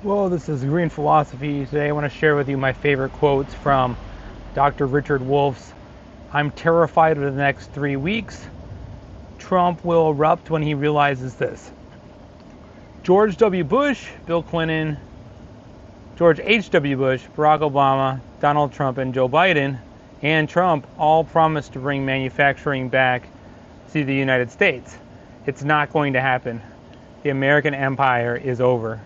Well, this is Green Philosophy. Today I want to share with you my favorite quotes from Dr. Richard Wolff's "I'm terrified of the next 3 weeks. Trump will erupt when he realizes this." George W. Bush, Bill Clinton, George H.W. Bush, Barack Obama, Donald Trump, and Joe Biden, and Trump all promised to bring manufacturing back to the United States. It's not going to happen. The American empire is over.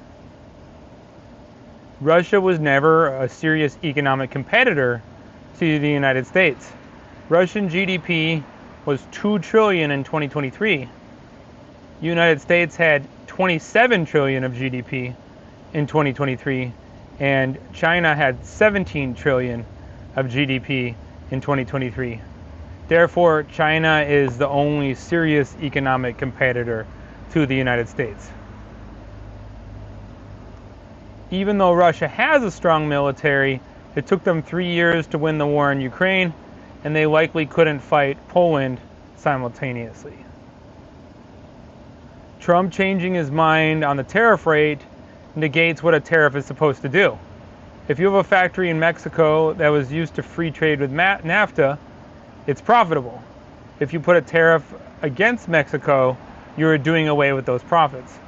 Russia was never a serious economic competitor to the United States. Russian GDP was $2 trillion in 2023. The United States had $27 trillion of GDP in 2023, and China had $17 trillion of GDP in 2023. Therefore, China is the only serious economic competitor to the United States. Even though Russia has a strong military, it took them 3 years to win the war in Ukraine, and they likely couldn't fight Poland simultaneously. Trump changing his mind on the tariff rate negates what a tariff is supposed to do. If you have a factory in Mexico that was used to free trade with NAFTA, it's profitable. If you put a tariff against Mexico, you're doing away with those profits.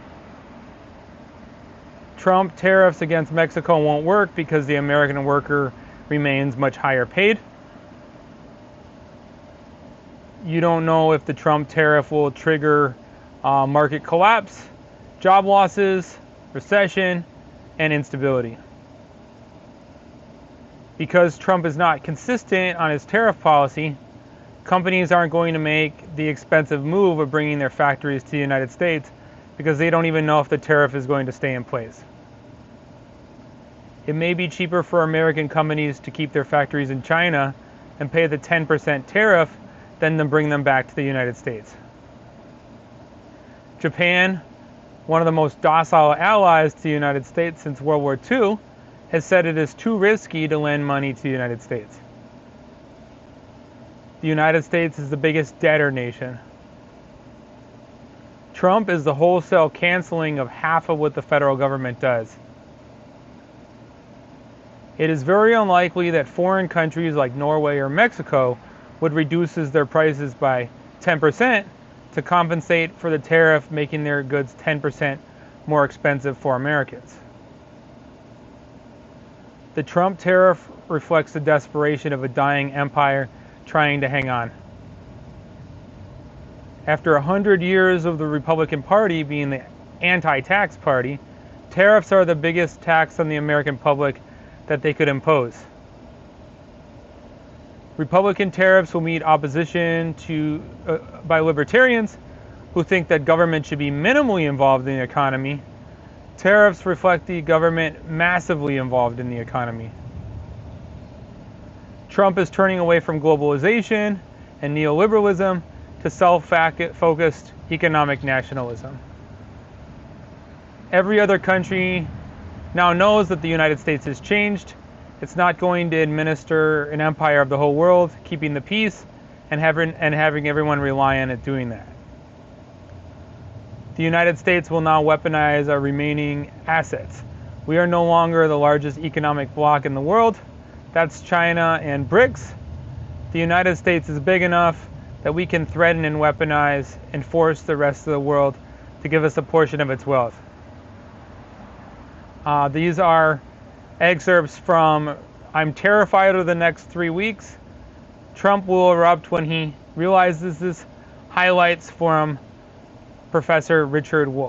Trump tariffs against Mexico won't work because the American worker remains much higher paid. You don't know if the Trump tariff will trigger market collapse, job losses, recession, and instability. Because Trump is not consistent on his tariff policy, companies aren't going to make the expensive move of bringing their factories to the United States because they don't even know if the tariff is going to stay in place. It may be cheaper for American companies to keep their factories in China and pay the 10% tariff than to bring them back to the United States. Japan, one of the most docile allies to the United States since World War II, has said it is too risky to lend money to the United States. The United States is the biggest debtor nation. Trump is the wholesale canceling of half of what the federal government does. It is very unlikely that foreign countries like Norway or Mexico would reduce their prices by 10% to compensate for the tariff, making their goods 10% more expensive for Americans. The Trump tariff reflects the desperation of a dying empire trying to hang on. After 100 years of the Republican Party being the anti-tax party, tariffs are the biggest tax on the American public that they could impose. Republican tariffs will meet opposition by libertarians who think that government should be minimally involved in the economy. Tariffs reflect the government massively involved in the economy. Trump is turning away from globalization and neoliberalism to self-focused economic nationalism. Every other country now knows that the United States has changed. It's not going to administer an empire of the whole world, keeping the peace and having everyone rely on it doing that. The United States will now weaponize our remaining assets. We are no longer the largest economic bloc in the world. That's China and BRICS. The United States is big enough that we can threaten and weaponize and force the rest of the world to give us a portion of its wealth. These are excerpts from "I'm terrified of the next 3 weeks. Trump will erupt when he realizes this," highlights from Professor Richard Wolff.